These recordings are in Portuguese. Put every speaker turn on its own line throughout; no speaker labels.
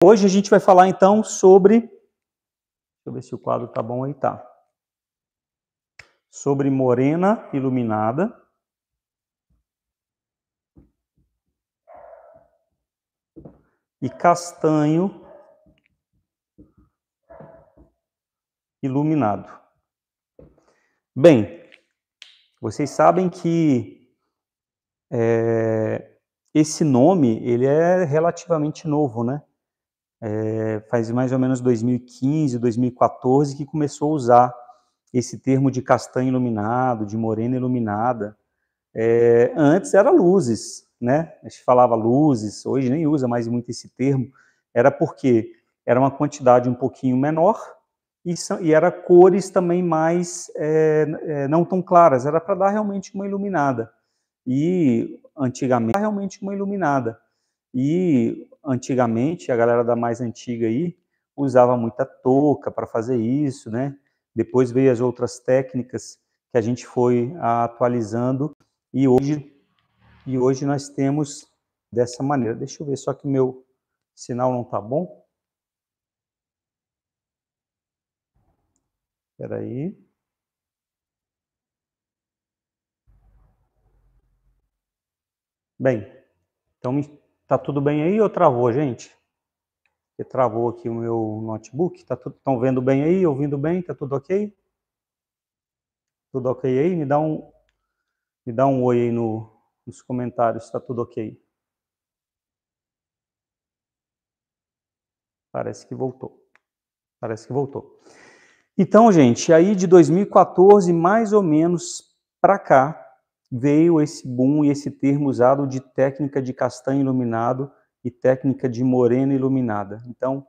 Hoje a gente vai falar então sobre, deixa eu ver se o quadro tá bom aí, tá. Sobre morena iluminada e castanho iluminado. Bem, vocês sabem que esse nome ele é relativamente novo, né? Faz mais ou menos 2015, 2014 que começou a usar esse termo de castanho iluminado, de morena iluminada. Antes era luzes, né? A gente falava luzes, hoje nem usa mais muito esse termo. Era porque era uma quantidade um pouquinho menor e era cores também mais não tão claras. Era para dar realmente uma iluminada. E antigamente a galera da mais antiga aí usava muita touca para fazer isso, né? Depois veio as outras técnicas que a gente foi atualizando e hoje nós temos dessa maneira. Deixa eu ver só que meu sinal não tá bom. Espera aí. Bem, então tá tudo bem aí ou travou, gente? Porque travou aqui o meu notebook. Estão vendo bem aí, ouvindo bem? Tá tudo ok? Tudo ok aí? Me dá um oi aí nos comentários, está tudo ok. Parece que voltou. Então, gente, aí de 2014, mais ou menos para cá, veio esse boom e esse termo usado de técnica de castanho iluminado e técnica de morena iluminada. Então,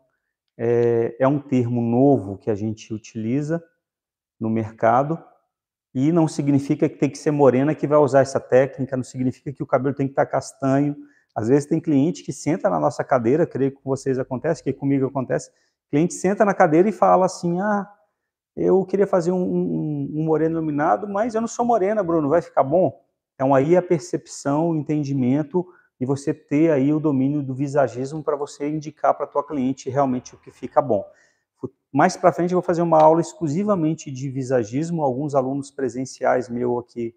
é um termo novo que a gente utiliza no mercado e não significa que tem que ser morena que vai usar essa técnica, não significa que o cabelo tem que estar castanho. Às vezes tem cliente que senta na nossa cadeira, creio que com vocês acontece, que comigo acontece, cliente senta na cadeira e fala assim, eu queria fazer um moreno iluminado, mas eu não sou morena, Bruno, vai ficar bom? Então aí a percepção, o entendimento e você ter aí o domínio do visagismo para você indicar para a tua cliente realmente o que fica bom. Mais para frente eu vou fazer uma aula exclusivamente de visagismo, alguns alunos presenciais meu aqui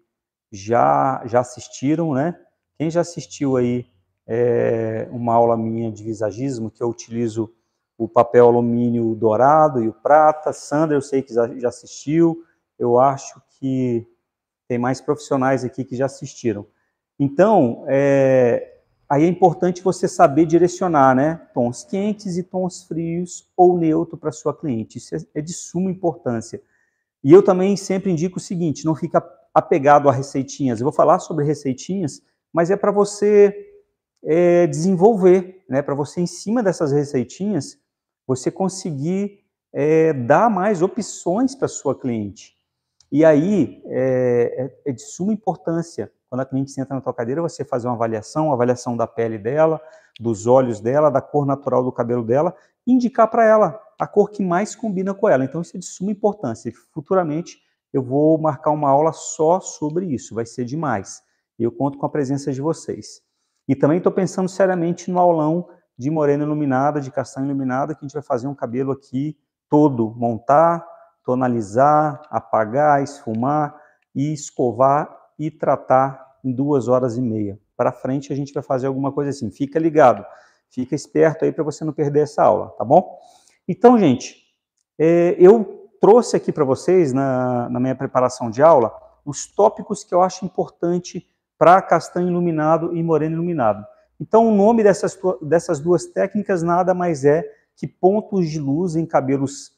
já assistiram, né? Quem já assistiu aí uma aula minha de visagismo, que eu utilizo o papel alumínio dourado e o prata, Sandra eu sei que já assistiu, eu acho que tem mais profissionais aqui que já assistiram. Então, aí é importante você saber direcionar, né? Tons quentes e tons frios ou neutro para sua cliente. Isso é de suma importância. E eu também sempre indico o seguinte, não fica apegado a receitinhas. Eu vou falar sobre receitinhas, mas é para você desenvolver, né? Para você, em cima dessas receitinhas, você conseguir dar mais opções para sua cliente. E aí é de suma importância, quando a cliente senta na tua cadeira, você fazer uma avaliação da pele dela, dos olhos dela, da cor natural do cabelo dela, e indicar para ela a cor que mais combina com ela. Então isso é de suma importância. E futuramente eu vou marcar uma aula só sobre isso, vai ser demais. E eu conto com a presença de vocês. E também estou pensando seriamente no aulão de morena iluminada, de castanha iluminada, que a gente vai fazer um cabelo aqui todo, montar, tonalizar, apagar, esfumar e escovar e tratar em 2h30. Para frente a gente vai fazer alguma coisa assim. Fica ligado, fica esperto aí para você não perder essa aula, tá bom? Então, gente, eu trouxe aqui para vocês, na minha preparação de aula, os tópicos que eu acho importante para castanho iluminado e moreno iluminado. Então, o nome dessas duas técnicas nada mais é que pontos de luz em cabelos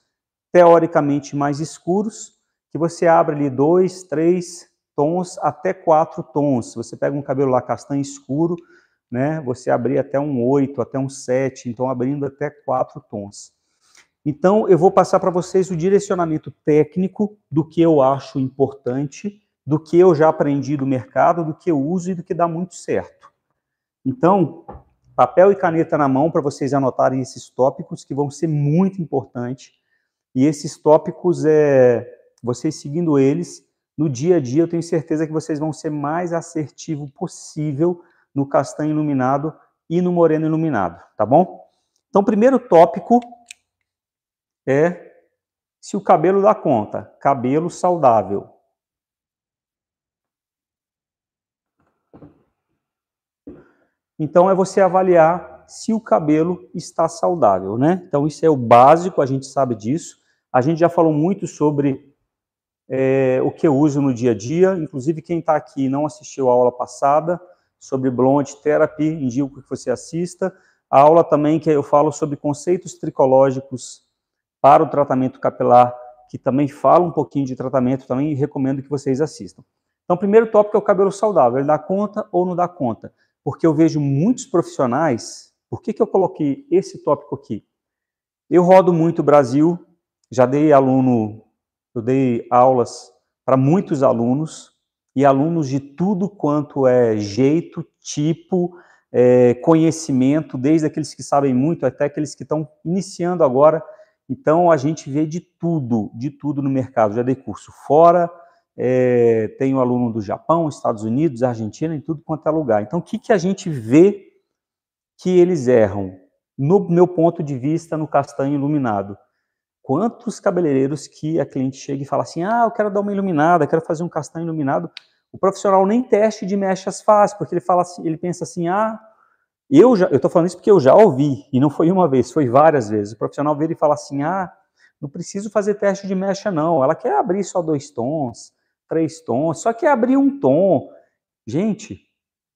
teoricamente mais escuros, que você abre ali 2, 3 tons até 4 tons. Se você pega um cabelo lá castanho escuro, né, você abrir até um 8, até um 7, então abrindo até 4 tons. Então, eu vou passar para vocês o direcionamento técnico do que eu acho importante, do que eu já aprendi do mercado, do que eu uso e do que dá muito certo. Então, papel e caneta na mão para vocês anotarem esses tópicos que vão ser muito importantes. E esses tópicos, vocês seguindo eles, no dia a dia eu tenho certeza que vocês vão ser mais assertivo possível no castanho iluminado e no moreno iluminado, tá bom? Então, o primeiro tópico é se o cabelo dá conta. Cabelo saudável. Então, é você avaliar se o cabelo está saudável, né? Então, isso é o básico, a gente sabe disso. A gente já falou muito sobre o que eu uso no dia a dia. Inclusive, quem está aqui e não assistiu a aula passada sobre Blonde Therapy, indico que você assista. A aula também que eu falo sobre conceitos tricológicos para o tratamento capilar, que também fala um pouquinho de tratamento, também recomendo que vocês assistam. Então, o primeiro tópico é o cabelo saudável. Ele dá conta ou não dá conta? Porque eu vejo muitos profissionais... Por que eu coloquei esse tópico aqui? Eu rodo muito o Brasil, já dei eu dei aulas para muitos alunos, e alunos de tudo quanto é jeito, tipo, conhecimento, desde aqueles que sabem muito até aqueles que estão iniciando agora. Então, a gente vê de tudo no mercado. Já dei curso fora, tenho aluno do Japão, Estados Unidos, Argentina, em tudo quanto é lugar. Então, o que a gente vê que eles erram? No meu ponto de vista, no castanho iluminado. Quantos cabeleireiros que a cliente chega e fala assim, eu quero dar uma iluminada, quero fazer um castanho iluminado, o profissional nem teste de mechas faz, porque ele fala assim, ele pensa assim, eu estou falando isso porque eu já ouvi, e não foi uma vez, foi várias vezes. O profissional vira e fala assim, não preciso fazer teste de mecha não, ela quer abrir só 2 tons, 3 tons, só quer abrir um tom. Gente,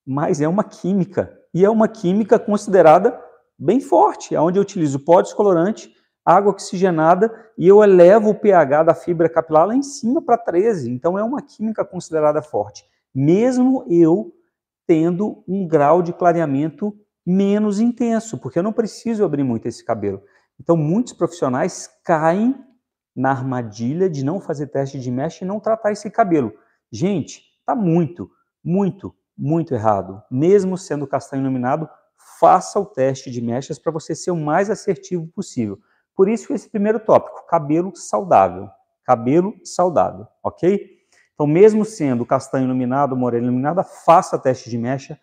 mas é uma química, e é uma química considerada bem forte, onde eu utilizo pó descolorante, água oxigenada, e eu elevo o pH da fibra capilar lá em cima para 13, então é uma química considerada forte, mesmo eu tendo um grau de clareamento menos intenso, porque eu não preciso abrir muito esse cabelo. Então, muitos profissionais caem na armadilha de não fazer teste de mecha e não tratar esse cabelo. Gente, tá muito errado. Mesmo sendo castanho iluminado, faça o teste de mechas para você ser o mais assertivo possível. Por isso, esse primeiro tópico, cabelo saudável. Cabelo saudável, ok? Então, mesmo sendo castanho iluminado, morena iluminada, faça teste de mecha,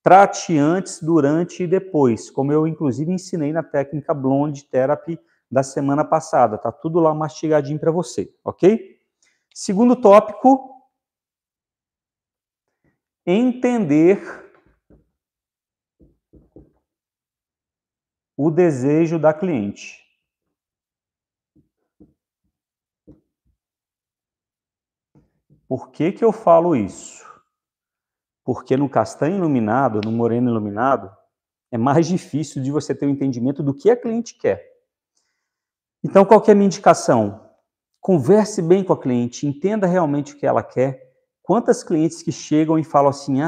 trate antes, durante e depois, como eu, inclusive, ensinei na técnica Blonde Therapy da semana passada. Tá tudo lá mastigadinho para você, ok? Segundo tópico, entender o desejo da cliente. Por que eu falo isso? Porque no castanho iluminado, no moreno iluminado, é mais difícil de você ter um entendimento do que a cliente quer. Então, qual que é a minha indicação? Converse bem com a cliente, entenda realmente o que ela quer. Quantas clientes que chegam e falam assim,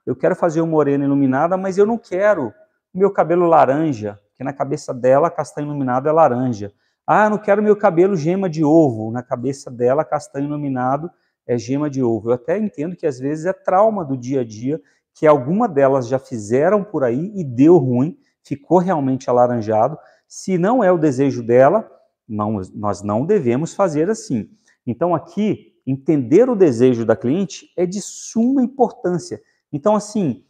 eu quero fazer uma morena iluminada, mas eu não quero o meu cabelo laranja, que na cabeça dela, castanho iluminado é laranja. Eu não quero meu cabelo gema de ovo, na cabeça dela, castanho iluminado é gema de ovo. Eu até entendo que às vezes é trauma do dia a dia, que alguma delas já fizeram por aí e deu ruim, ficou realmente alaranjado. Se não é o desejo dela, nós não devemos fazer assim. Então aqui, entender o desejo da cliente é de suma importância. Então assim,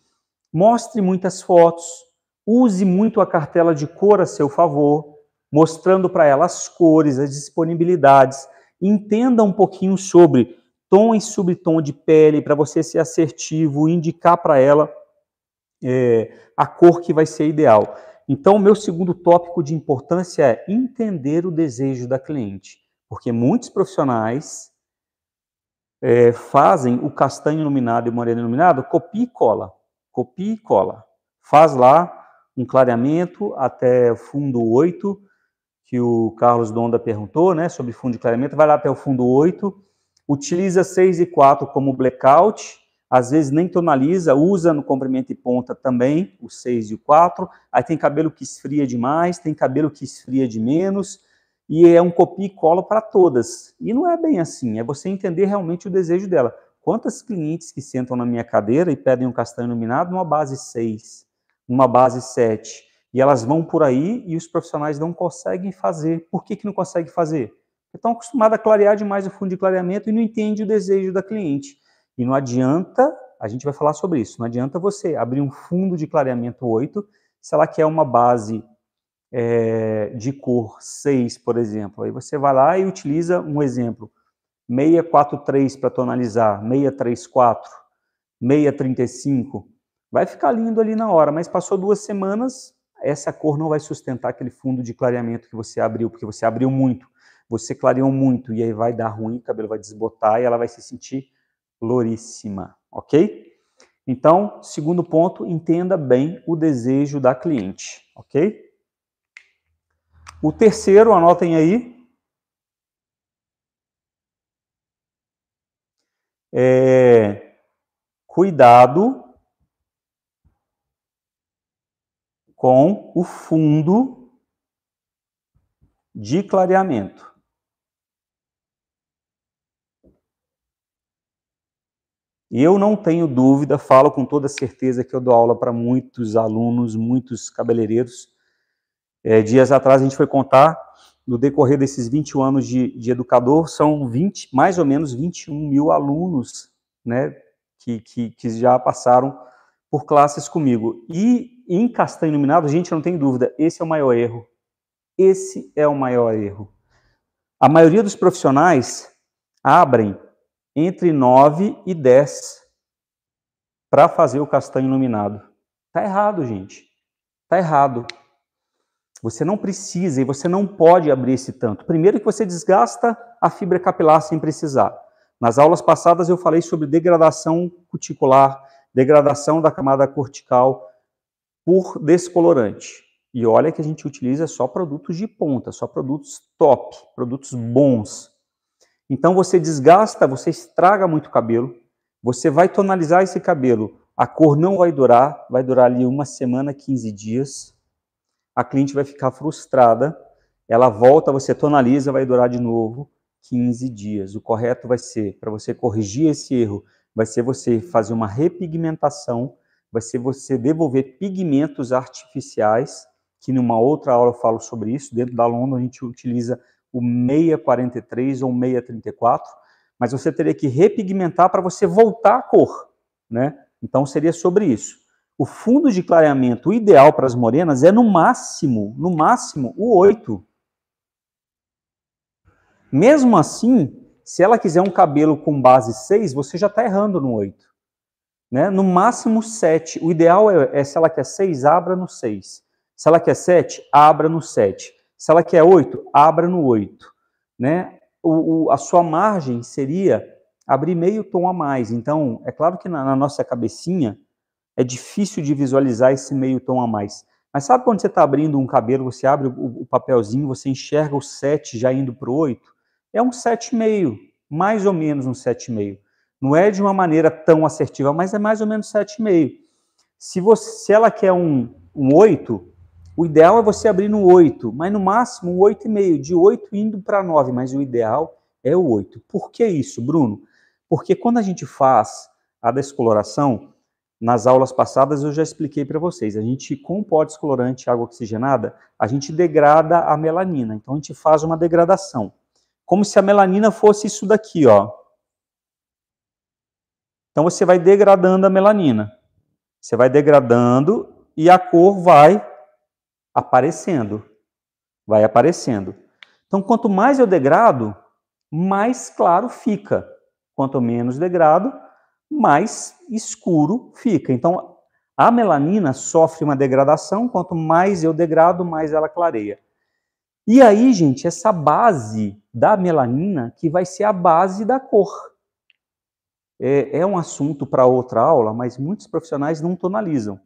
mostre muitas fotos, use muito a cartela de cor a seu favor, mostrando para ela as cores, as disponibilidades, entenda um pouquinho sobre tom e subtom de pele, para você ser assertivo, indicar para ela a cor que vai ser ideal. Então, o meu segundo tópico de importância é entender o desejo da cliente, porque muitos profissionais fazem o castanho iluminado e o moreno iluminado, copia e cola. Faz lá um clareamento até o fundo 8, que o Carlos Donda perguntou, né, sobre fundo de clareamento, vai lá até o fundo 8, utiliza 6 e 4 como blackout, às vezes nem tonaliza, usa no comprimento e ponta também, o 6 e o 4, aí tem cabelo que esfria demais, tem cabelo que esfria de menos, e é um copia e cola para todas. E não é bem assim, é você entender realmente o desejo dela. Quantas clientes que sentam na minha cadeira e pedem um castanho iluminado numa base 6, numa base 7, e elas vão por aí e os profissionais não conseguem fazer. Por que não conseguem fazer? Estão acostumados a clarear demais o fundo de clareamento e não entende o desejo da cliente. E não adianta, a gente vai falar sobre isso, não adianta você abrir um fundo de clareamento 8, se ela quer uma base de cor 6, por exemplo. Aí você vai lá e utiliza um exemplo, 643 para tonalizar, 634, 635. Vai ficar lindo ali na hora, mas passou 2 semanas, essa cor não vai sustentar aquele fundo de clareamento que você abriu, porque você abriu muito, você clareou muito, e aí vai dar ruim, o cabelo vai desbotar e ela vai se sentir louríssima, ok? Então, segundo ponto, entenda bem o desejo da cliente, ok? O terceiro, anotem aí, cuidado com o fundo de clareamento. E eu não tenho dúvida, falo com toda certeza que eu dou aula para muitos alunos, muitos cabeleireiros. Dias atrás a gente foi contar, no decorrer desses 21 anos de educador, são mais ou menos 21 mil alunos, né, que já passaram por classes comigo. E em castanho iluminado, gente, não tem dúvida, esse é o maior erro. Esse é o maior erro. A maioria dos profissionais abrem entre 9 e 10 para fazer o castanho iluminado. Tá errado, gente. Tá errado. Você não precisa e você não pode abrir esse tanto. Primeiro que você desgasta a fibra capilar sem precisar. Nas aulas passadas eu falei sobre degradação cuticular, degradação da camada cortical por descolorante. E olha que a gente utiliza só produtos de ponta, só produtos top, produtos bons. Então você desgasta, você estraga muito o cabelo, você vai tonalizar esse cabelo, a cor não vai durar ali 1 semana, 15 dias, a cliente vai ficar frustrada, ela volta, você tonaliza, vai durar de novo 15 dias. O correto vai ser, para você corrigir esse erro, vai ser você fazer uma repigmentação, vai ser você devolver pigmentos artificiais, que numa outra aula eu falo sobre isso, dentro da London a gente utiliza o 643 ou 634, mas você teria que repigmentar para você voltar à cor, né? Então seria sobre isso. O fundo de clareamento ideal para as morenas é no máximo o 8. Mesmo assim, se ela quiser um cabelo com base 6, você já está errando no 8. Né? No máximo 7. O ideal é, se ela quer 6, abra no 6. Se ela quer 7, abra no 7. Se ela quer 8, abra no 8. Né? A sua margem seria abrir meio tom a mais. Então, é claro que na nossa cabecinha é difícil de visualizar esse meio tom a mais. Mas sabe quando você está abrindo um cabelo, você abre o papelzinho, você enxerga o 7 já indo para o 8? É um 7,5, mais ou menos um 7,5. Não é de uma maneira tão assertiva, mas é mais ou menos 7,5. Se ela quer um 8, o ideal é você abrir no 8, mas no máximo um 8,5, de 8 indo para 9, mas o ideal é o 8. Por que isso, Bruno? Porque quando a gente faz a descoloração, nas aulas passadas eu já expliquei para vocês, a gente com pó descolorante e água oxigenada, a gente degrada a melanina, então a gente faz uma degradação. Como se a melanina fosse isso daqui, ó. Então você vai degradando a melanina. Você vai degradando e a cor vai aparecendo. Vai aparecendo. Então quanto mais eu degrado, mais claro fica. Quanto menos degrado, mais escuro fica. Então a melanina sofre uma degradação, quanto mais eu degrado, mais ela clareia. E aí, gente, essa base da melanina que vai ser a base da cor. É um assunto para outra aula, mas muitos profissionais não tonalizam.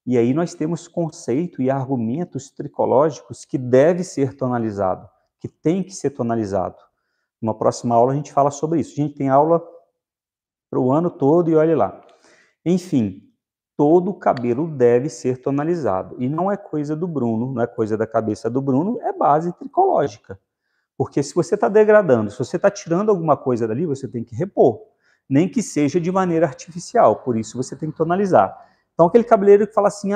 E aí nós temos conceito e argumentos tricológicos que deve ser tonalizado, que tem que ser tonalizado. Numa próxima aula a gente fala sobre isso. A gente tem aula para o ano todo e olhe lá. Enfim, todo o cabelo deve ser tonalizado. E não é coisa do Bruno, não é coisa da cabeça do Bruno, é base tricológica. Porque se você está degradando, se você está tirando alguma coisa dali, você tem que repor. Nem que seja de maneira artificial, por isso você tem que tonalizar. Então aquele cabeleireiro que fala assim,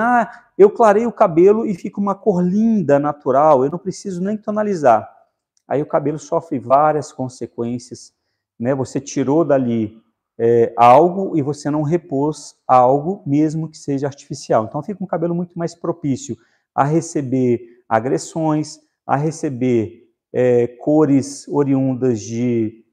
eu clarei o cabelo e fica uma cor linda, natural, eu não preciso nem tonalizar. Aí o cabelo sofre várias consequências, né? Você tirou dali algo e você não repôs algo, mesmo que seja artificial. Então fica um cabelo muito mais propício a receber agressões, a receber cores oriundas de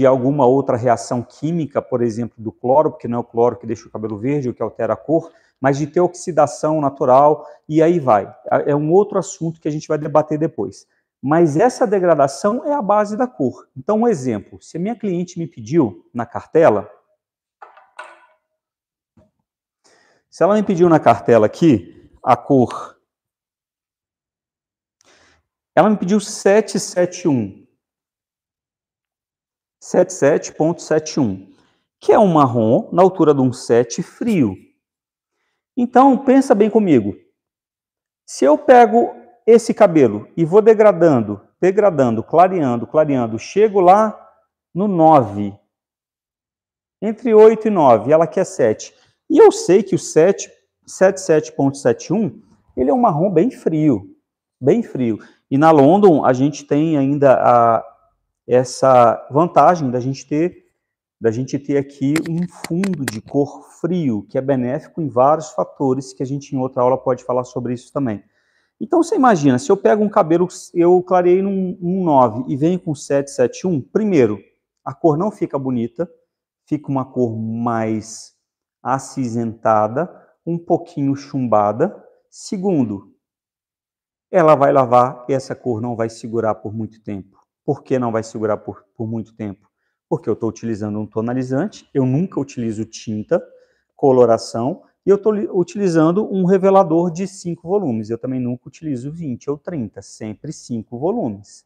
alguma outra reação química, por exemplo, do cloro, porque não é o cloro que deixa o cabelo verde, o que altera a cor, mas de ter oxidação natural, e aí vai. É um outro assunto que a gente vai debater depois. Mas essa degradação é a base da cor. Então, um exemplo, se a minha cliente me pediu na cartela, se ela me pediu na cartela aqui, a cor, ela me pediu 771. 77.71, que é um marrom na altura de um 7 frio. Então, pensa bem comigo. Se eu pego esse cabelo e vou degradando, clareando, chego lá no 9, entre 8 e 9, ela quer 7. E eu sei que o 77.71, ele é um marrom bem frio, bem frio. E na London, a gente tem ainda essa vantagem da gente ter aqui um fundo de cor frio, que é benéfico em vários fatores, que a gente em outra aula pode falar sobre isso também. Então você imagina, se eu pego um cabelo, eu clarei num 9 e venho com 771, primeiro, a cor não fica bonita, fica uma cor mais acinzentada, um pouquinho chumbada. Segundo, ela vai lavar e essa cor não vai segurar por muito tempo. Por que não vai segurar por muito tempo? Porque eu estou utilizando um tonalizante, eu nunca utilizo tinta, coloração, e eu estou utilizando um revelador de 5 volumes. Eu também nunca utilizo 20 ou 30, sempre 5 volumes.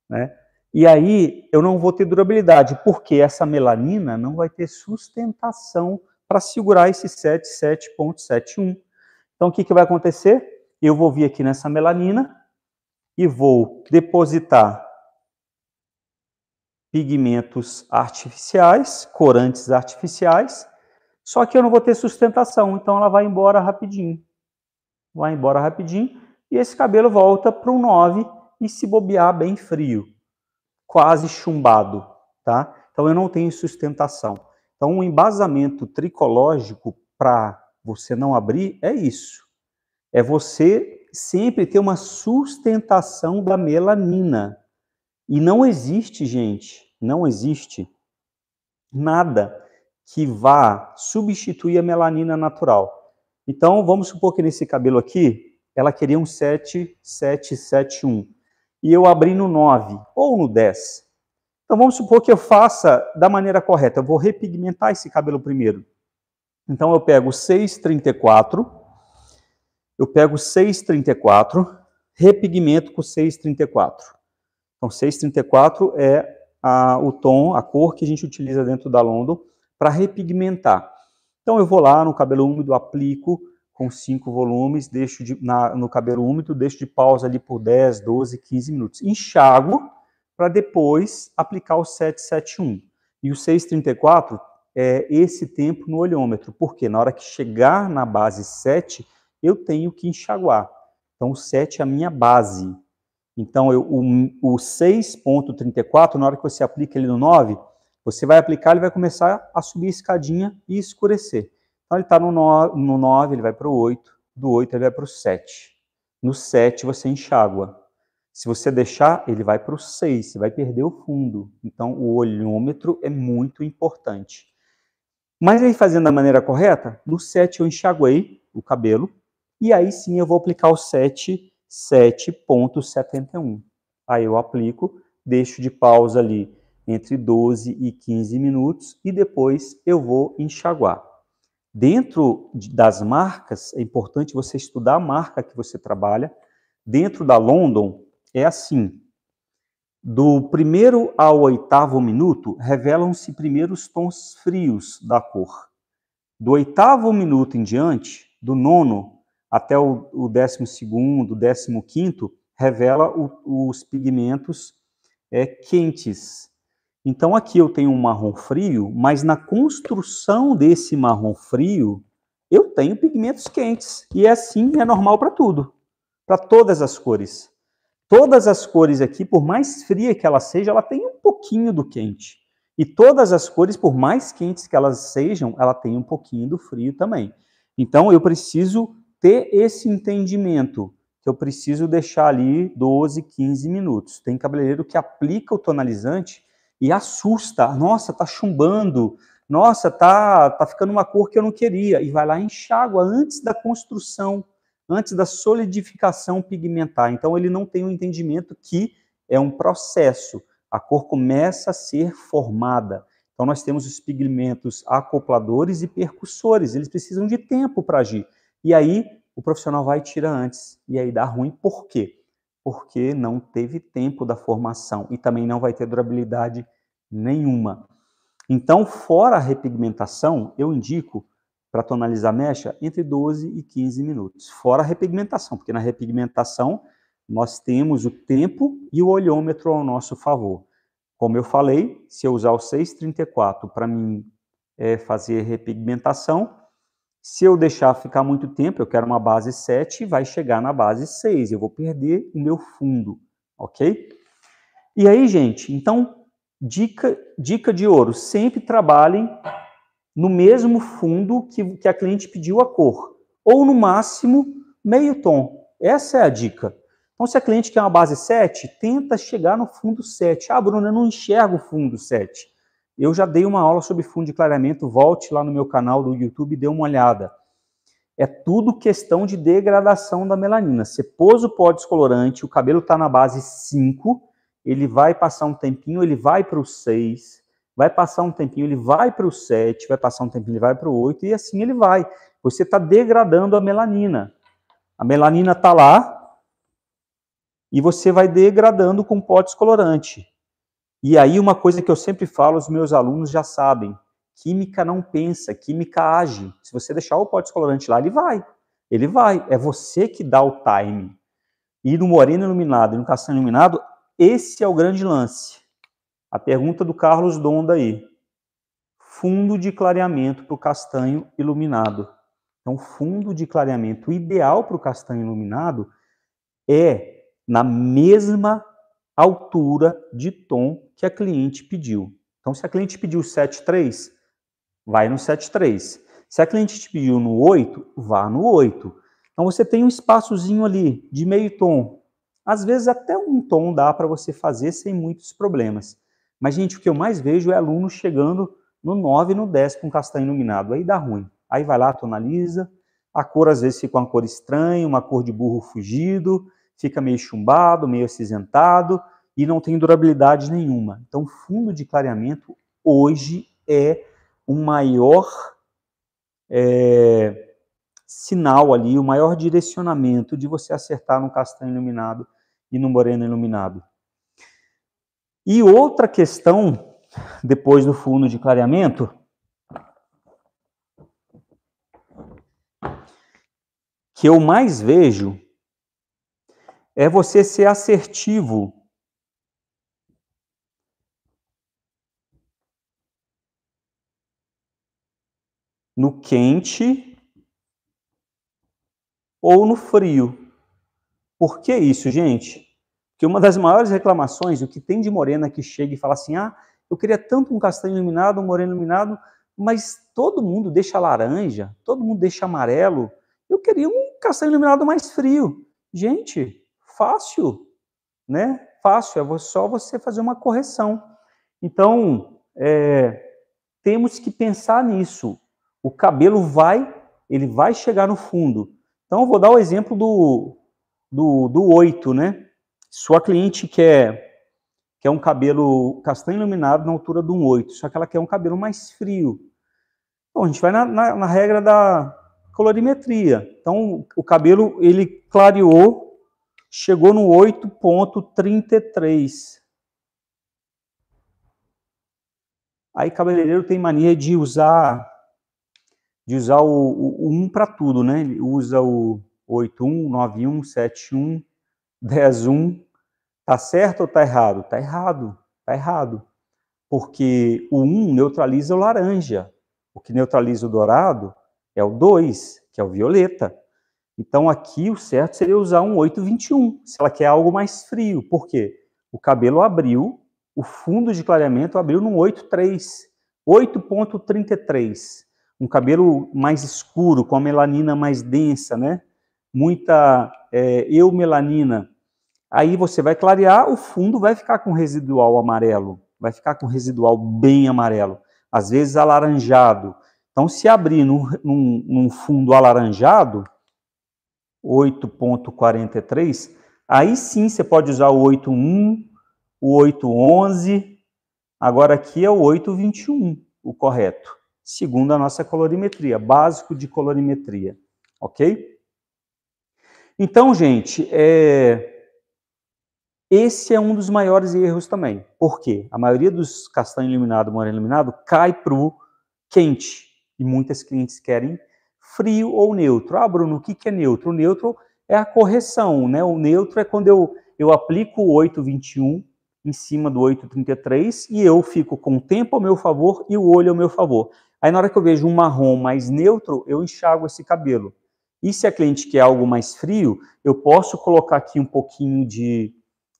Né? E aí eu não vou ter durabilidade, porque essa melanina não vai ter sustentação para segurar esse 7.71. Então o que vai acontecer? Eu vou vir aqui nessa melanina e vou depositar pigmentos artificiais, corantes artificiais, só que eu não vou ter sustentação, então ela vai embora rapidinho. Vai embora rapidinho e esse cabelo volta para um 9 e se bobear bem frio, quase chumbado, tá? Então eu não tenho sustentação. Então um embasamento tricológico para você não abrir é isso. É você sempre ter uma sustentação da melanina. E não existe, gente, não existe nada que vá substituir a melanina natural. Então, vamos supor que nesse cabelo aqui, ela queria um 7.771. E eu abri no 9 ou no 10. Então, vamos supor que eu faça da maneira correta. Eu vou repigmentar esse cabelo primeiro. Então, eu pego 6.34, repigmento com 6.34. Então, 634 é o tom, a cor que a gente utiliza dentro da London para repigmentar. Então, eu vou lá no cabelo úmido, aplico com 5 volumes, deixo no cabelo úmido, deixo de pausa ali por 10, 12, 15 minutos. Enxago para depois aplicar o 771. E o 634 é esse tempo no olhômetro, porque na hora que chegar na base 7, eu tenho que enxaguar. Então, o 7 é a minha base. Então, o 6.34, na hora que você aplica ele no 9, você vai aplicar, ele vai começar a subir a escadinha e escurecer. Então, ele está no 9, ele vai para o 8, do 8 ele vai para o 7. No 7 você enxágua. Se você deixar, ele vai para o 6, você vai perder o fundo. Então, o olhômetro é muito importante. Mas aí, fazendo da maneira correta, no 7 eu enxaguei o cabelo, e aí sim eu vou aplicar o 7.71. Aí eu aplico, deixo de pausa ali entre 12 e 15 minutos e depois eu vou enxaguar. Dentro das marcas, é importante você estudar a marca que você trabalha. Dentro da London, é assim. Do primeiro ao 8º minuto, revelam-se primeiro os tons frios da cor. Do 8º minuto em diante, do 9º até o 12º, 15º, revela os pigmentos quentes. Então, aqui eu tenho um marrom frio, mas na construção desse marrom frio, eu tenho pigmentos quentes. E assim é normal para tudo, para todas as cores. Todas as cores aqui, por mais fria que ela seja, ela tem um pouquinho do quente. E todas as cores, por mais quentes que elas sejam, ela tem um pouquinho do frio também. Então, eu preciso ter esse entendimento que eu preciso deixar ali 12, 15 minutos. Tem cabeleireiro que aplica o tonalizante e assusta. Nossa, tá chumbando. Nossa, tá ficando uma cor que eu não queria. E vai lá e enxágua antes da construção, antes da solidificação pigmentar. Então, ele não tem o entendimento que é um processo. A cor começa a ser formada. Então, nós temos os pigmentos acopladores e percussores. Eles precisam de tempo para agir. E aí, o profissional vai e tira antes. E aí dá ruim. Por quê? Porque não teve tempo da formação. E também não vai ter durabilidade nenhuma. Então, fora a repigmentação, eu indico para tonalizar mecha entre 12 e 15 minutos. Fora a repigmentação, porque na repigmentação nós temos o tempo e o olhômetro ao nosso favor. Como eu falei, se eu usar o 634 para mim fazer repigmentação, se eu deixar ficar muito tempo, eu quero uma base 7, vai chegar na base 6, eu vou perder o meu fundo, ok? E aí, gente, então, dica de ouro, sempre trabalhem no mesmo fundo que a cliente pediu a cor, ou no máximo meio tom, essa é a dica. Então, se a cliente quer uma base 7, tenta chegar no fundo 7. Ah, Bruno, eu não enxergo o fundo 7. Eu já dei uma aula sobre fundo de clareamento, volte lá no meu canal do YouTube e dê uma olhada. É tudo questão de degradação da melanina. Você pôs o pó descolorante, o cabelo está na base 5, ele vai passar um tempinho, ele vai para o 6, vai passar um tempinho, ele vai para o 7, vai passar um tempinho, ele vai para o 8, e assim ele vai. Você está degradando a melanina. A melanina está lá, e você vai degradando com pó descolorante. E aí uma coisa que eu sempre falo, os meus alunos já sabem, química não pensa, química age. Se você deixar o pó descolorante lá, ele vai. É você que dá o time. E no moreno iluminado e no castanho iluminado, esse é o grande lance. A pergunta do Carlos Donda aí. Fundo de clareamento para o castanho iluminado. Então, fundo de clareamento ideal para o castanho iluminado é na mesma altura de tom que a cliente pediu. Então, se a cliente pediu 7,3, vai no 7,3. Se a cliente te pediu no 8, vá no 8. Então, você tem um espaçozinho ali de meio tom. Às vezes, até um tom dá para você fazer sem muitos problemas. Mas, gente, o que eu mais vejo é aluno chegando no 9 e no 10 com castanho iluminado. Aí dá ruim. Aí vai lá, tonaliza. A cor, às vezes, fica uma cor estranha, uma cor de burro fugido, fica meio chumbado, meio acinzentado e não tem durabilidade nenhuma. Então, fundo de clareamento hoje é o maior sinal ali, o maior direcionamento de você acertar no castanho iluminado e no moreno iluminado. E outra questão, depois do fundo de clareamento, que eu mais vejo é você ser assertivo no quente ou no frio. Por que isso, gente? Porque uma das maiores reclamações, o que tem de morena que chega e fala assim, ah, eu queria tanto um castanho iluminado, um moreno iluminado, mas todo mundo deixa laranja, todo mundo deixa amarelo, eu queria um castanho iluminado mais frio. Gente, fácil, né? Fácil, é só você fazer uma correção. Então, temos que pensar nisso. O cabelo ele vai chegar no fundo. Então, eu vou dar o exemplo do 8, né? Sua cliente quer um cabelo castanho iluminado na altura de um 8, só que ela quer um cabelo mais frio. Então, a gente vai na regra da colorimetria. Então, o cabelo, ele clareou, chegou no 8,33. Aí, cabeleireiro tem mania de usar o 1 para tudo, né? Ele usa o 8,1, 9,1, 7,1, 10,1. Tá certo ou tá errado? Tá errado, tá errado. Porque o 1 neutraliza o laranja. O que neutraliza o dourado é o 2, que é o violeta. Então, aqui o certo seria usar um 8,21, se ela quer algo mais frio. Por quê? O cabelo abriu, o fundo de clareamento abriu num 8,3, 8,33. Um cabelo mais escuro, com a melanina mais densa, né? muita eumelanina, aí você vai clarear, o fundo vai ficar com residual amarelo, vai ficar com residual bem amarelo, às vezes alaranjado. Então, se abrir num fundo alaranjado, 8.43, aí sim você pode usar o 8.1, o 8.11, agora aqui é o 8.21, o correto, segundo a nossa colorimetria, básico de colorimetria, ok? Então, gente, esse é um dos maiores erros também. Por quê? A maioria dos castanho iluminado, moreno iluminado, cai para o quente. E muitas clientes querem frio ou neutro. Ah, Bruno, o que é neutro? O neutro é a correção, né? O neutro é quando eu aplico o 8.21 em cima do 8.33 e eu fico com o tempo ao meu favor e o olho ao meu favor. Aí na hora que eu vejo um marrom mais neutro, eu enxago esse cabelo. E se a cliente quer algo mais frio, eu posso colocar aqui um pouquinho de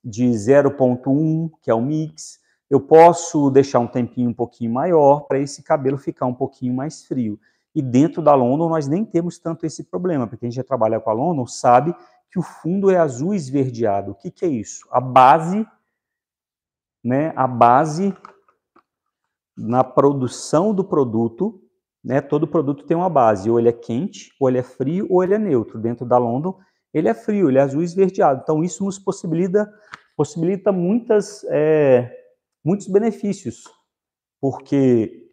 0.1, que é o mix. Eu posso deixar um tempinho um pouquinho maior para esse cabelo ficar um pouquinho mais frio. E dentro da London nós nem temos tanto esse problema, porque a gente já trabalha com a London, sabe que o fundo é azul esverdeado. O que é isso? A base, né, a base na produção do produto, né, todo produto tem uma base, ou ele é quente, ou ele é frio, ou ele é neutro. Dentro da London, ele é frio, ele é azul esverdeado. Então, isso nos possibilita muitos benefícios, porque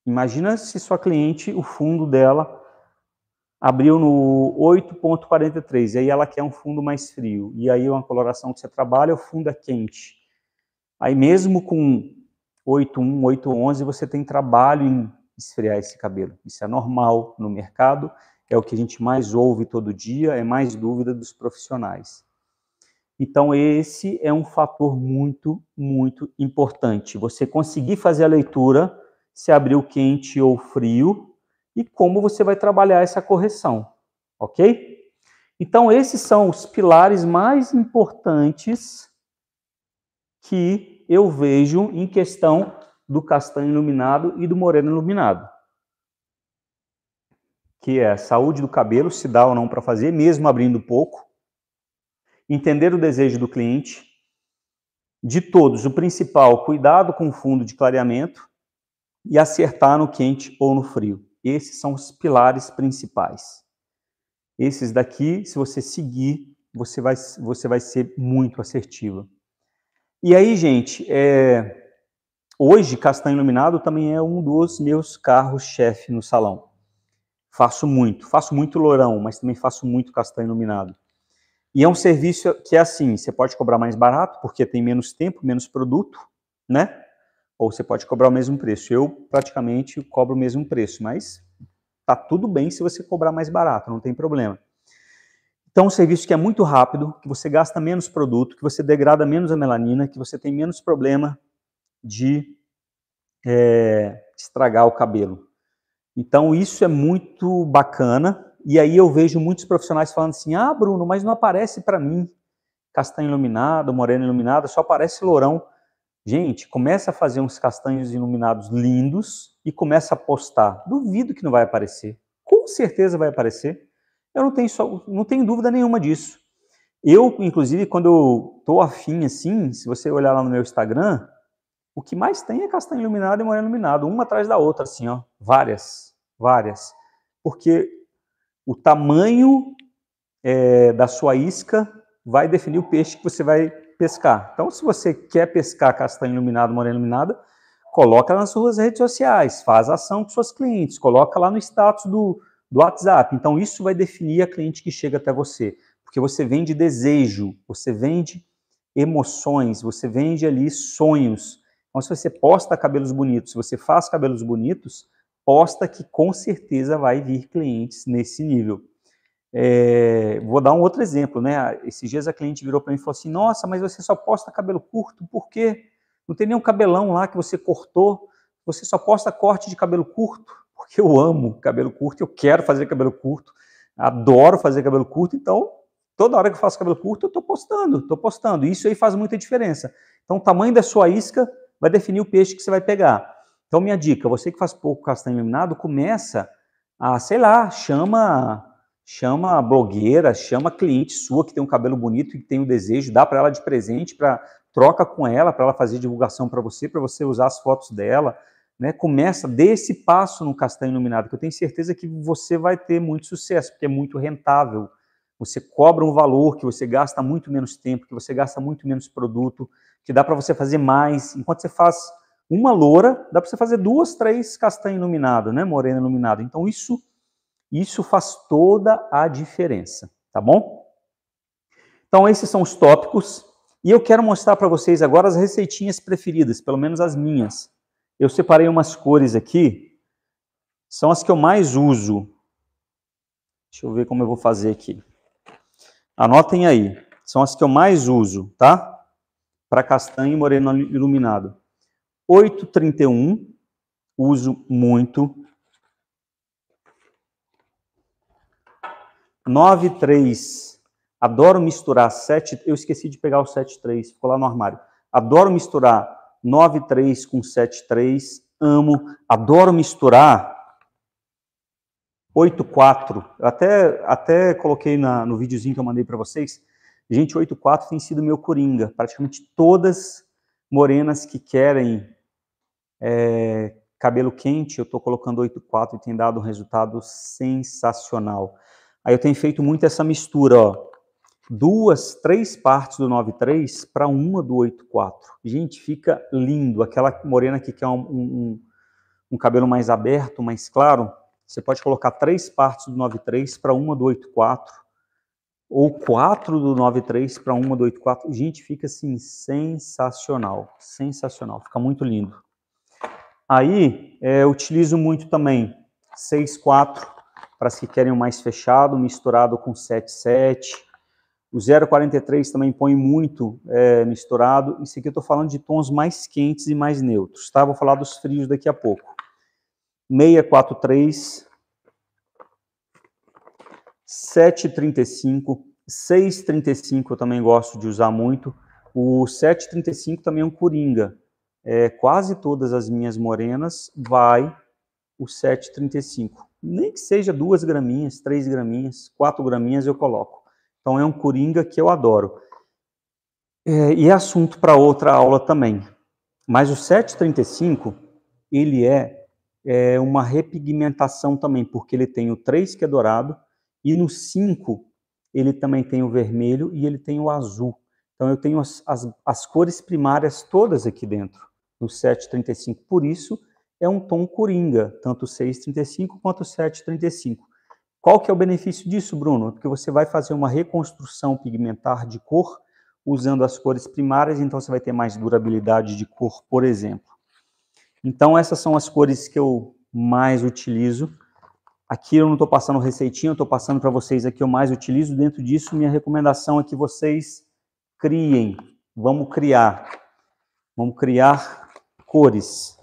imagina se sua cliente, o fundo dela abriu no 8.43, e aí ela quer um fundo mais frio, e aí uma coloração que você trabalha, o fundo é quente. Aí mesmo com 8.1, 8.11, você tem trabalho em esfriar esse cabelo. Isso é normal no mercado, é o que a gente mais ouve todo dia, é mais dúvida dos profissionais. Então, esse é um fator muito, muito importante. Você conseguir fazer a leitura, se abriu quente ou frio, e como você vai trabalhar essa correção, ok? Então, esses são os pilares mais importantes que eu vejo em questão do castanho iluminado e do moreno iluminado. Que é a saúde do cabelo, se dá ou não para fazer, mesmo abrindo pouco. Entender o desejo do cliente. De todos, o principal, cuidado com o fundo de clareamento e acertar no quente ou no frio. Esses são os pilares principais. Esses daqui, se você seguir, você vai ser muito assertivo. E aí, gente, hoje castanho iluminado também é um dos meus carros-chefe no salão. Faço muito lourão, mas também faço muito castanho iluminado. E é um serviço que é assim, você pode cobrar mais barato, porque tem menos tempo, menos produto, né? Ou você pode cobrar o mesmo preço. Eu praticamente cobro o mesmo preço, mas tá tudo bem se você cobrar mais barato, não tem problema. Então, um serviço que é muito rápido, que você gasta menos produto, que você degrada menos a melanina, que você tem menos problema de estragar o cabelo. Então, isso é muito bacana. E aí eu vejo muitos profissionais falando assim, ah, Bruno, mas não aparece para mim castanho iluminado, moreno iluminado, só aparece lourão. Gente, começa a fazer uns castanhos iluminados lindos e começa a postar. Duvido que não vai aparecer. Com certeza vai aparecer. Eu não tenho dúvida nenhuma disso. Eu, inclusive, quando eu estou afim assim, se você olhar lá no meu Instagram, o que mais tem é castanho iluminado e moreno iluminado, uma atrás da outra, assim, ó, várias. Porque o tamanho da sua isca vai definir o peixe que você vai pescar. Então, se você quer pescar castanho iluminado, moreno iluminado, coloca nas suas redes sociais, faz ação com suas clientes, coloca lá no status do WhatsApp. Então, isso vai definir a cliente que chega até você, porque você vende desejo, você vende emoções, você vende ali sonhos. Então, se você posta cabelos bonitos, se você faz cabelos bonitos, posta que com certeza vai vir clientes nesse nível. Vou dar um outro exemplo, né? Esses dias a cliente virou para mim e falou assim, nossa, mas você só posta cabelo curto, por quê? Não tem nenhum cabelão lá que você cortou, você só posta corte de cabelo curto, porque eu amo cabelo curto, eu quero fazer cabelo curto, adoro fazer cabelo curto, então toda hora que eu faço cabelo curto eu estou postando, isso aí faz muita diferença. Então o tamanho da sua isca vai definir o peixe que você vai pegar. Então minha dica, você que faz pouco castanho iluminado, começa a, sei lá, chama chama a blogueira, chama a cliente sua que tem um cabelo bonito e que tem o desejo, dá para ela de presente, troca com ela, para ela fazer divulgação para você usar as fotos dela, né? Começa, dê esse passo no castanho iluminado, que eu tenho certeza que você vai ter muito sucesso, porque é muito rentável. Você cobra um valor, que você gasta muito menos tempo, que você gasta muito menos produto, que dá para você fazer mais. Enquanto você faz uma loura, dá para você fazer 2, 3 castanho iluminado, né? Morena iluminado. Então isso faz toda a diferença, tá bom? Então esses são os tópicos. E eu quero mostrar para vocês agora as receitinhas preferidas, pelo menos as minhas. Eu separei umas cores aqui, são as que eu mais uso. Deixa eu ver como eu vou fazer aqui. Anotem aí, são as que eu mais uso, tá? Para castanho e moreno iluminado. 831, uso muito. 93, adoro misturar 7, eu esqueci de pegar o 73, ficou lá no armário. Adoro misturar 93 com 73, amo. Adoro misturar 84, eu até coloquei no videozinho que eu mandei para vocês. Gente, 84 tem sido meu coringa. Praticamente todas morenas que querem cabelo quente, eu estou colocando 84 e tem dado um resultado sensacional. Aí eu tenho feito muito essa mistura, ó. 2, 3 partes do 93 para uma do 84. Gente, fica lindo. Aquela morena que quer um cabelo mais aberto, mais claro, você pode colocar 3 partes do 93 para uma do 84, ou 4 do 93 para uma do 84. Gente, fica assim sensacional, sensacional, fica muito lindo. Aí, eu utilizo muito também 6,4 para as que querem o mais fechado, misturado com 7,7. O 0,43 também põe muito misturado. Isso aqui eu estou falando de tons mais quentes e mais neutros, tá? Vou falar dos frios daqui a pouco. 6,43, 7,35, 6,35 eu também gosto de usar muito. O 7,35 também é um coringa. Quase todas as minhas morenas vai o 7,35. Nem que seja 2 graminhas, 3 graminhas, 4 graminhas eu coloco. Então é um coringa que eu adoro. E é assunto para outra aula também. Mas o 7,35, ele é uma repigmentação também, porque ele tem o 3 que é dourado, e no 5 ele também tem o vermelho e ele tem o azul. Então eu tenho as cores primárias todas aqui dentro, no 7,35. Por isso é um tom coringa, tanto o 6,35 quanto o 7,35. Qual que é o benefício disso, Bruno? Porque você vai fazer uma reconstrução pigmentar de cor usando as cores primárias, então você vai ter mais durabilidade de cor, por exemplo. Então essas são as cores que eu mais utilizo. Aqui eu não estou passando receitinha, eu estou passando para vocês aqui eu mais utilizo. Dentro disso, minha recomendação é que vocês criem. Vamos criar cores.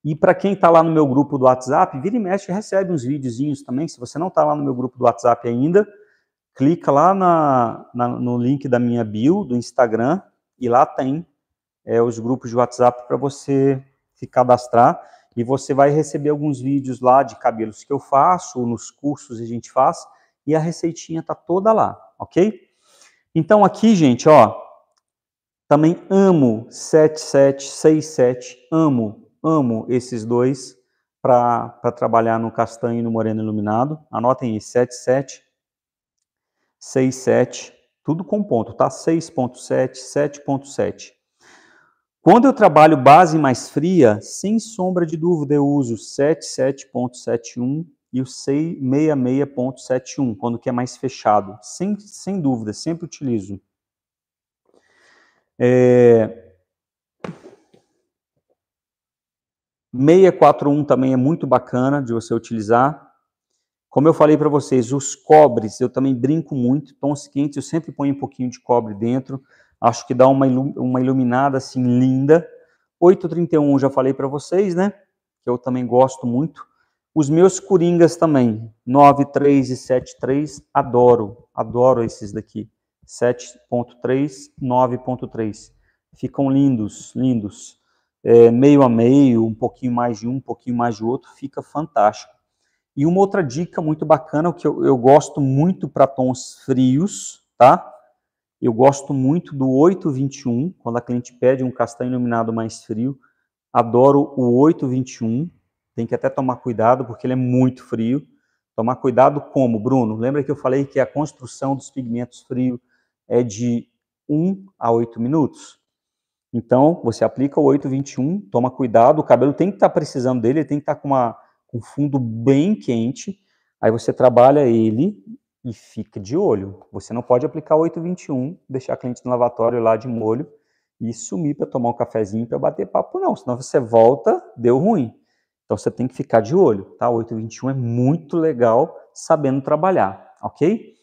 E para quem está lá no meu grupo do WhatsApp, vira e mexe, recebe uns videozinhos também. Se você não está lá no meu grupo do WhatsApp ainda, clica lá no link da minha bio, do Instagram, e lá tem os grupos de WhatsApp para você se cadastrar. E você vai receber alguns vídeos lá de cabelos que eu faço, nos cursos a gente faz, e a receitinha está toda lá, ok? Então aqui, gente, ó, também amo 77, 67, amo esses dois para trabalhar no castanho e no moreno iluminado. Anotem aí, 77, 67, tudo com ponto, tá? 6.7, 7.7. Quando eu trabalho base mais fria, sem sombra de dúvida, eu uso 77.71 e o 66.71, quando que é mais fechado. Sem dúvida, sempre utilizo. 641 também é muito bacana de você utilizar. Como eu falei para vocês, os cobres, eu também brinco muito, tons quentes, eu sempre ponho um pouquinho de cobre dentro, acho que dá uma iluminada assim linda. 831 já falei para vocês, né? Que eu também gosto muito. Os meus coringas também, 9.3 e 7.3, adoro esses daqui. 7.3, 9.3. Ficam lindos. Meio a meio, um pouquinho mais de um pouquinho mais de outro, fica fantástico. E uma outra dica muito bacana, que eu gosto muito para tons frios, tá? Eu gosto muito do 821, quando a cliente pede um castanho iluminado mais frio. Adoro o 821, tem que até tomar cuidado, porque ele é muito frio. Tomar cuidado como, Bruno? Lembra que eu falei que a construção dos pigmentos frios é de 1 a 8 minutos? Então, você aplica o 821, toma cuidado, o cabelo tem que estar precisando dele, ele tem que estar com um fundo bem quente, aí você trabalha ele e fica de olho. Você não pode aplicar o 821, deixar a cliente no lavatório lá de molho e sumir para tomar um cafezinho, para bater papo, não, senão você volta, deu ruim. Então você tem que ficar de olho, tá? O 821 é muito legal sabendo trabalhar, ok?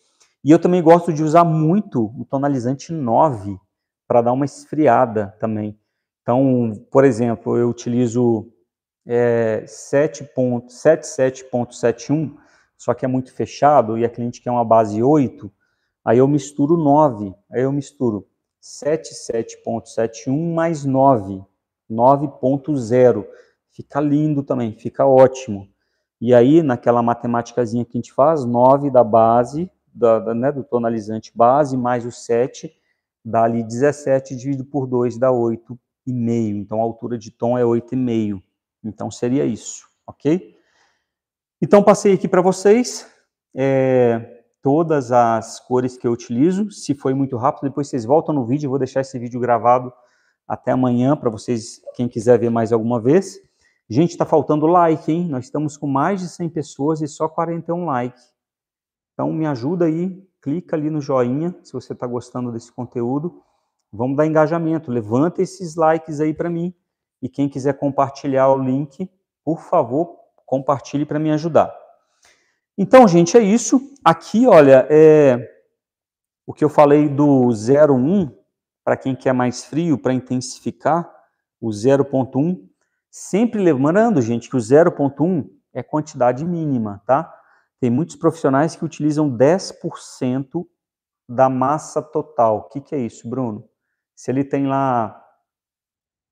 E eu também gosto de usar muito o tonalizante 9, para dar uma esfriada também. Então, por exemplo, eu utilizo 77.71, só que é muito fechado e a cliente quer uma base 8, aí eu misturo 9, aí eu misturo 77.71 mais 9, 9.0, fica lindo também, fica ótimo. E aí, naquela matemáticazinha que a gente faz, 9 da base, né, do tonalizante base, mais o 7, dá ali 17 dividido por 2, dá 8,5. Então, a altura de tom é 8,5. Então, seria isso, ok? Então, passei aqui para vocês todas as cores que eu utilizo. Se foi muito rápido, depois vocês voltam no vídeo. Eu vou deixar esse vídeo gravado até amanhã para vocês, quem quiser ver mais alguma vez. Gente, está faltando like, hein? Nós estamos com mais de 100 pessoas e só 41 likes. Então, me ajuda aí, clica ali no joinha, se você está gostando desse conteúdo. Vamos dar engajamento, levanta esses likes aí para mim. E quem quiser compartilhar o link, por favor, compartilhe para me ajudar. Então, gente, é isso. Aqui, olha, o que eu falei do 0,1, para quem quer mais frio, para intensificar, o 0,1. Sempre lembrando, gente, que o 0,1 é quantidade mínima, tá? Tem muitos profissionais que utilizam 10% da massa total. O que é isso, Bruno? Se ele tem lá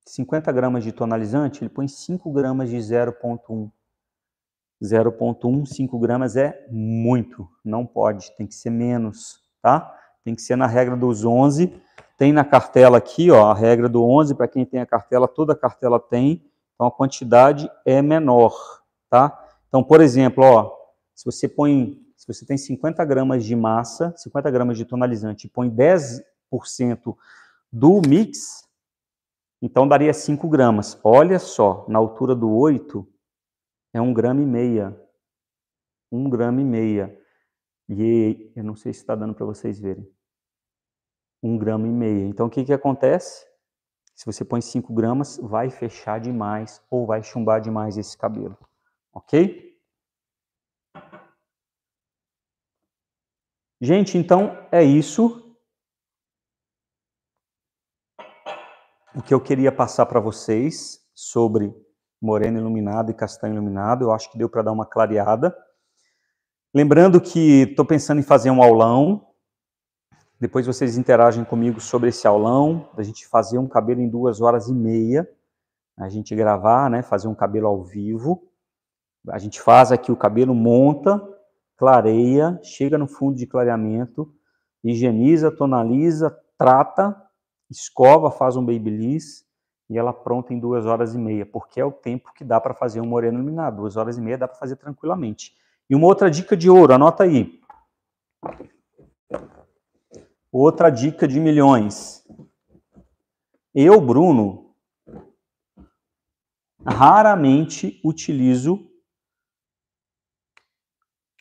50 gramas de tonalizante, ele põe 5 gramas de 0,1. 0,1, 5 gramas é muito, não pode, tem que ser menos, tá? Tem que ser na regra dos 11. Tem na cartela aqui, ó, a regra do 11, para quem tem a cartela, toda a cartela tem, então a quantidade é menor, tá? Então, por exemplo, ó, se você tem 50 gramas de massa, 50 gramas de tonalizante e põe 10% do mix, então daria 5 gramas. Olha só, na altura do 8, é 1,5 grama. 1,5 grama. E eu não sei se está dando para vocês verem. 1,5 grama. Então, o que acontece? Se você põe 5 gramas, vai fechar demais ou vai chumbar demais esse cabelo. Ok? Gente, então é isso. O que eu queria passar para vocês sobre moreno iluminado e castanho iluminado. Eu acho que deu para dar uma clareada. Lembrando que estou pensando em fazer um aulão. Depois vocês interagem comigo sobre esse aulão, da gente fazer um cabelo em 2h30, a gente gravar, né, fazer um cabelo ao vivo. A gente faz aqui o cabelo, monta, clareia, chega no fundo de clareamento, higieniza, tonaliza, trata, escova, faz um babyliss e ela pronta em 2h30, porque é o tempo que dá para fazer um moreno iluminado. 2h30 dá para fazer tranquilamente. E uma outra dica de ouro, anota aí. Outra dica de milhões. Eu, Bruno, raramente utilizo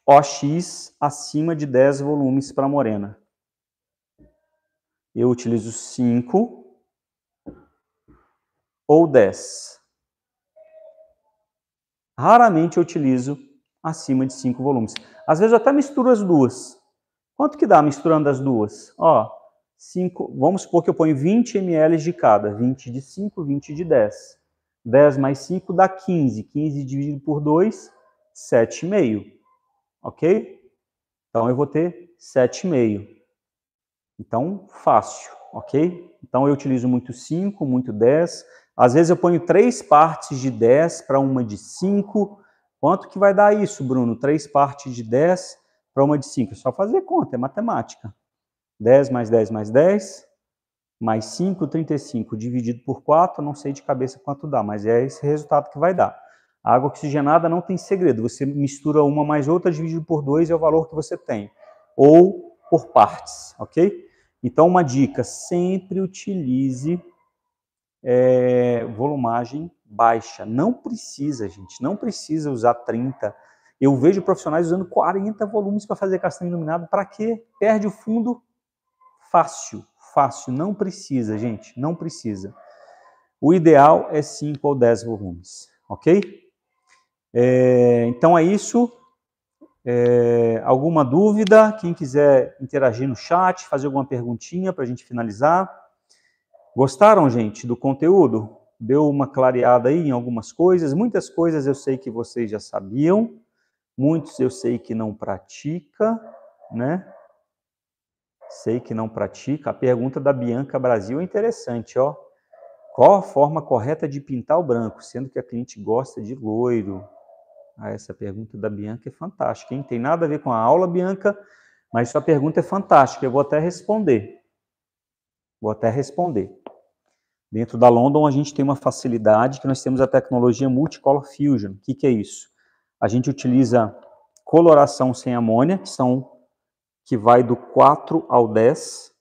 OX acima de 10 volumes para morena. Eu utilizo 5 ou 10. Raramente eu utilizo acima de 5 volumes. Às vezes eu até misturo as duas. Quanto que dá misturando as duas? Ó, 5, vamos supor que eu ponho 20 ml de cada. 20 de 5, 20 de 10. 10 mais 5 dá 15. 15 dividido por 2, 7,5. Ok? Então, eu vou ter 7,5. Então, fácil, ok? Então, eu utilizo muito 5, muito 10. Às vezes, eu ponho 3 partes de 10 para uma de 5. Quanto que vai dar isso, Bruno? 3 partes de 10 para uma de 5. É só fazer conta, é matemática. 10 mais 10 mais 10, mais 5, 35, dividido por 4, não sei de cabeça quanto dá, mas é esse resultado que vai dar. A água oxigenada não tem segredo, você mistura uma mais outra, dividido por 2 é o valor que você tem. Ou por partes, ok? Então, uma dica, sempre utilize volumagem baixa. Não precisa, gente, não precisa usar 30. Eu vejo profissionais usando 40 volumes para fazer castanho iluminado. Para quê? Perde o fundo fácil, fácil. Não precisa, gente, não precisa. O ideal é 5 ou 10 volumes, ok? Então é isso. Alguma dúvida? Quem quiser interagir no chat, fazer alguma perguntinha para a gente finalizar. Gostaram, gente, do conteúdo? Deu uma clareada aí em algumas coisas? Muitas coisas eu sei que vocês já sabiam, muitos eu sei que não pratica, né? Sei que não pratica. A pergunta da Bianca Brasil é interessante, ó. Qual a forma correta de pintar o branco, sendo que a cliente gosta de loiro? Essa pergunta da Bianca é fantástica, hein? Tem nada a ver com a aula, Bianca, mas sua pergunta é fantástica. Eu vou até responder. Dentro da London, a gente tem uma facilidade que nós temos a tecnologia Multicolor Fusion. O que é isso? A gente utiliza coloração sem amônia, que vai do 4 ao 10.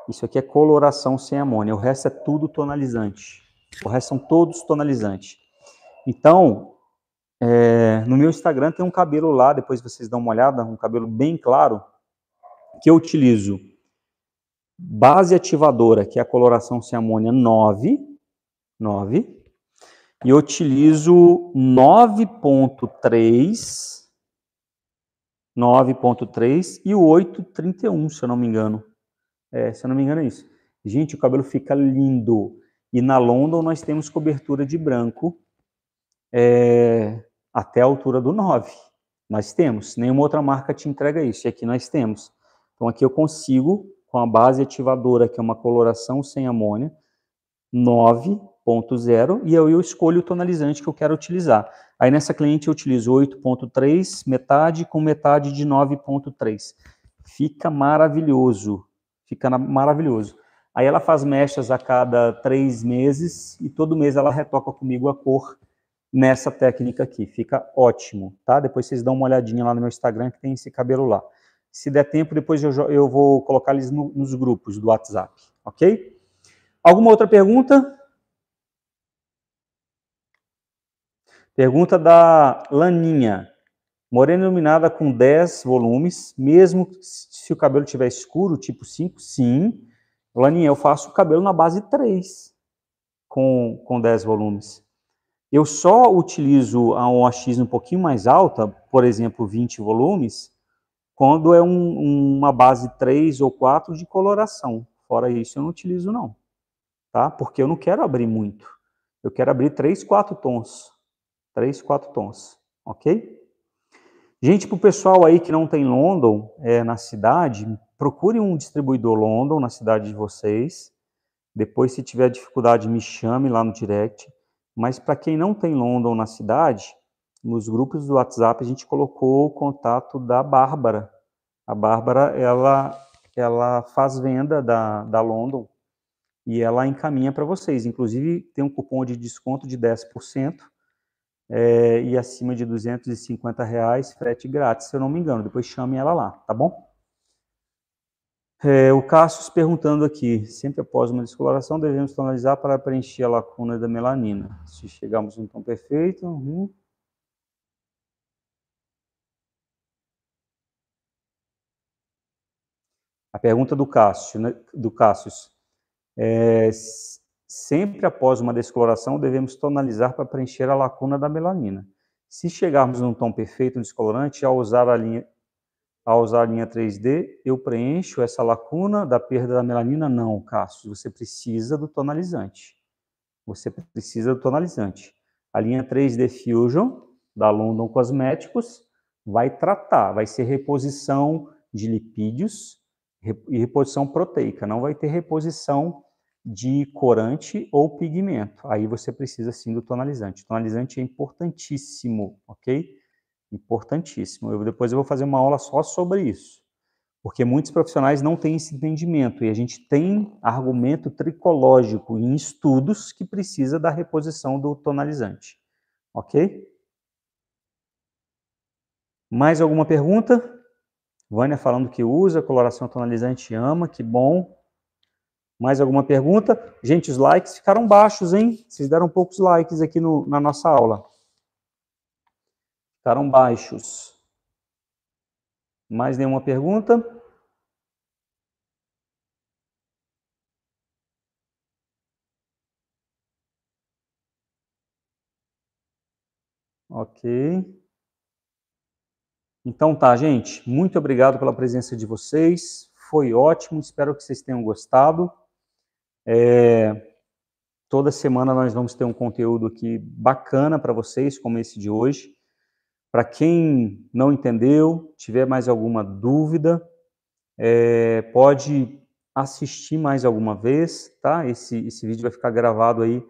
Isso aqui é coloração sem amônia. O resto é tudo tonalizante. O resto são todos tonalizantes. Então, no meu Instagram tem um cabelo lá, depois vocês dão uma olhada, um cabelo bem claro, que eu utilizo base ativadora, que é a coloração sem amônia 9, e eu utilizo 9.3 e o 8.31, se eu não me engano. Se eu não me engano é isso. Gente, o cabelo fica lindo. E na London nós temos cobertura de branco até a altura do 9. Nós temos. Nenhuma outra marca te entrega isso. E aqui nós temos. Então aqui eu consigo, com a base ativadora, que é uma coloração sem amônia, 9.0, e eu escolho o tonalizante que eu quero utilizar. Aí nessa cliente eu utilizo 8.3, metade com metade de 9.3. Fica maravilhoso. Aí ela faz mechas a cada 3 meses e todo mês ela retoca comigo a cor nessa técnica aqui. Fica ótimo, tá? Depois vocês dão uma olhadinha lá no meu Instagram que tem esse cabelo lá. Se der tempo, depois eu vou colocar eles nos grupos do WhatsApp, ok? Alguma outra pergunta? Pergunta da Laninha. Morena iluminada com 10 volumes, mesmo se o cabelo estiver escuro, tipo 5, sim. Laninha, eu faço o cabelo na base 3, com 10 volumes. Eu só utilizo a OAX um pouquinho mais alta, por exemplo, 20 volumes, quando é uma base 3 ou 4 de coloração. Fora isso, eu não utilizo não, tá? Porque eu não quero abrir muito. Eu quero abrir 3, 4 tons. 3, 4 tons, ok? Gente, para o pessoal aí que não tem London na cidade, procure um distribuidor London na cidade de vocês. Depois, se tiver dificuldade, me chame lá no direct. Mas para quem não tem London na cidade, nos grupos do WhatsApp a gente colocou o contato da Bárbara. A Bárbara, ela faz venda da London e ela encaminha para vocês. Inclusive, tem um cupom de desconto de 10%. E acima de R$250, frete grátis, se eu não me engano. Depois chame ela lá, tá bom? O Cassius perguntando aqui, sempre após uma descoloração, devemos tonalizar para preencher a lacuna da melanina. Se chegarmos num tom perfeito... A pergunta do Cassius. Sempre após uma descoloração, devemos tonalizar para preencher a lacuna da melanina. Se chegarmos num tom perfeito no descolorante, ao usar a linha 3D, eu preencho essa lacuna da perda da melanina? Não, Cássio, você precisa do tonalizante. A linha 3D Fusion, da London Cosméticos, vai ser reposição de lipídios e reposição proteica, não vai ter reposição de corante ou pigmento. Aí você precisa sim do tonalizante. O tonalizante é importantíssimo, ok? Importantíssimo. Depois eu vou fazer uma aula só sobre isso, porque muitos profissionais não têm esse entendimento, e a gente tem argumento tricológico em estudos que precisa da reposição do tonalizante, ok? Mais alguma pergunta? Vânia falando que usa, coloração tonalizante ama, que bom. Mais alguma pergunta? Gente, os likes ficaram baixos, hein? Vocês deram poucos likes aqui na nossa aula. Ficaram baixos. Mais nenhuma pergunta? Ok. Então tá, gente. Muito obrigado pela presença de vocês. Foi ótimo. Espero que vocês tenham gostado. Toda semana nós vamos ter um conteúdo aqui bacana para vocês, como esse de hoje. Para quem não entendeu, tiver mais alguma dúvida, pode assistir mais alguma vez, tá? Esse vídeo vai ficar gravado aí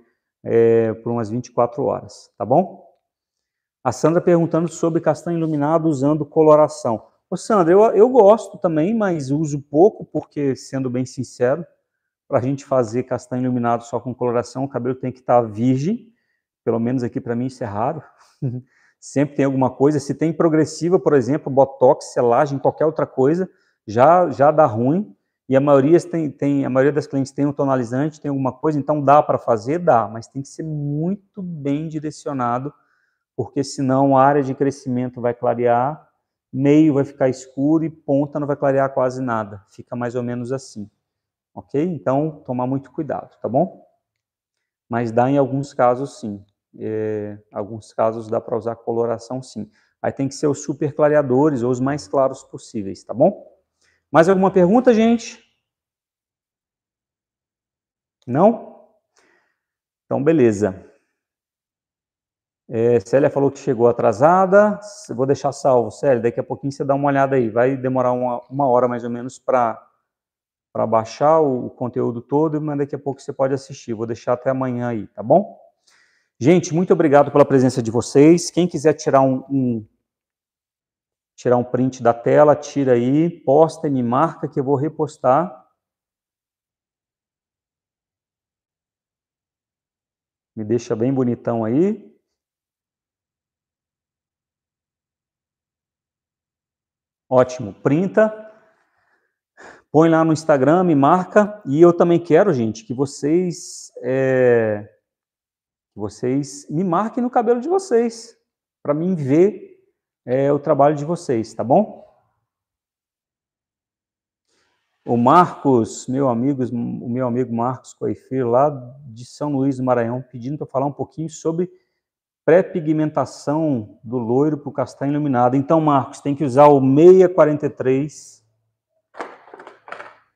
por umas 24 horas, tá bom? A Sandra perguntando sobre castanho iluminado usando coloração. Ô Sandra, eu gosto também, mas uso pouco, porque, sendo bem sincero, para a gente fazer castanho iluminado só com coloração, o cabelo tem que estar virgem, pelo menos aqui para mim isso é raro. Sempre tem alguma coisa, se tem progressiva, por exemplo, botox, selagem, qualquer outra coisa, já dá ruim, e a maioria das clientes tem um tonalizante, tem alguma coisa, então dá para fazer? Dá, mas tem que ser muito bem direcionado, porque senão a área de crescimento vai clarear, meio vai ficar escuro e ponta não vai clarear quase nada, fica mais ou menos assim, ok? Então, tomar muito cuidado, tá bom? Mas dá em alguns casos sim, alguns casos dá para usar coloração sim. Aí tem que ser os super clareadores ou os mais claros possíveis, tá bom? Mais alguma pergunta, gente? Não? Então, beleza. Célia falou que chegou atrasada. Vou deixar salvo, Célia. Daqui a pouquinho você dá uma olhada aí. Vai demorar uma hora mais ou menos para baixar o conteúdo todo, mas daqui a pouco você pode assistir. Vou deixar até amanhã aí, tá bom? Gente, muito obrigado pela presença de vocês. Quem quiser tirar um print da tela, tira aí, posta e me marca que eu vou repostar. Me deixa bem bonitão aí. Ótimo, printa, põe lá no Instagram, me marca. E eu também quero, gente, que vocês me marquem no cabelo de vocês, para mim ver o trabalho de vocês, tá bom? O Marcos, o meu amigo Marcos Coifeiro, lá de São Luís do Maranhão, pedindo para falar um pouquinho sobre pré-pigmentação do loiro para o castanho iluminado. Então, Marcos, tem que usar o 643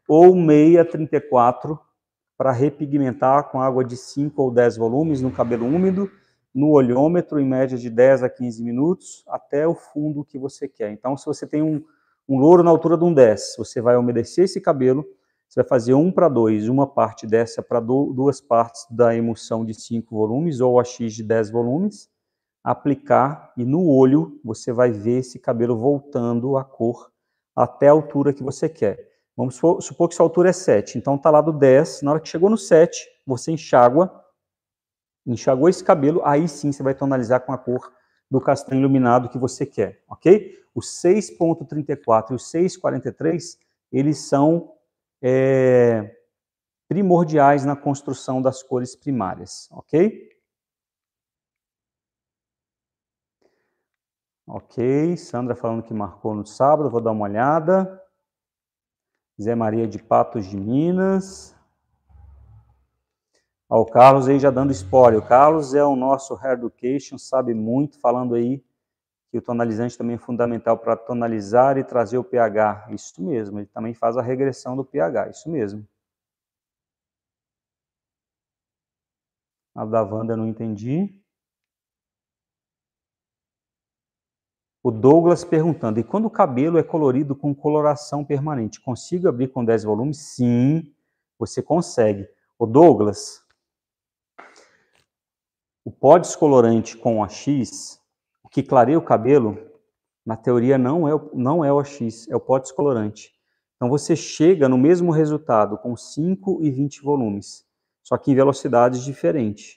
ou 634 para repigmentar com água de 5 ou 10 volumes no cabelo úmido, no olhômetro, em média de 10 a 15 minutos, até o fundo que você quer. Então, se você tem um louro na altura de um 10, você vai umedecer esse cabelo, você vai fazer 1:2, uma parte dessa para duas partes da emulsão de 5 volumes, ou AX de 10 volumes, aplicar, e no olho você vai ver esse cabelo voltando a cor até a altura que você quer. Vamos supor que sua altura é 7, então está lá do 10, na hora que chegou no 7, você enxaguou esse cabelo, aí sim você vai tonalizar com a cor do castanho iluminado que você quer, ok? O 6.34 e o 6.43, eles são primordiais na construção das cores primárias, ok? Ok, Sandra falando que marcou no sábado, vou dar uma olhada. Zé Maria de Patos de Minas. O Carlos aí já dando spoiler. O Carlos é o nosso Hair Education, sabe muito, falando aí que o tonalizante também é fundamental para tonalizar e trazer o pH. Isso mesmo, ele também faz a regressão do pH, isso mesmo. A da Wanda eu não entendi. O Douglas perguntando, e quando o cabelo é colorido com coloração permanente, consigo abrir com 10 volumes? Sim, você consegue. Ô Douglas, o pó descolorante com OX, o que clareia o cabelo, na teoria não é o OX, é o pó descolorante. Então você chega no mesmo resultado com 5 e 20 volumes, só que em velocidades diferentes.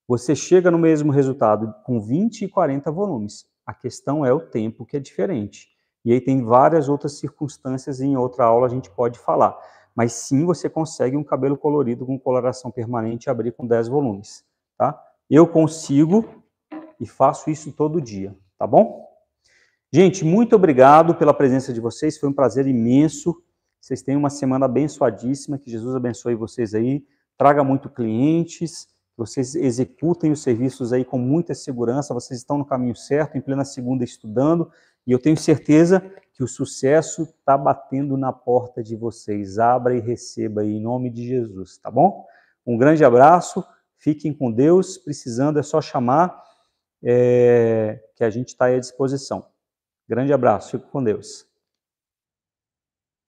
Você chega no mesmo resultado com 20 e 40 volumes. A questão é o tempo que é diferente. E aí tem várias outras circunstâncias, e em outra aula a gente pode falar. Mas sim, você consegue um cabelo colorido com coloração permanente abrir com 10 volumes, tá? Eu consigo e faço isso todo dia, tá bom? Gente, muito obrigado pela presença de vocês, foi um prazer imenso. Vocês tenham uma semana abençoadíssima, que Jesus abençoe vocês aí, traga muito clientes, vocês executem os serviços aí com muita segurança, vocês estão no caminho certo, em plena segunda estudando, e eu tenho certeza que o sucesso está batendo na porta de vocês. Abra e receba aí, em nome de Jesus, tá bom? Um grande abraço, fiquem com Deus, precisando é só chamar, que a gente está aí à disposição. Grande abraço, fico com Deus.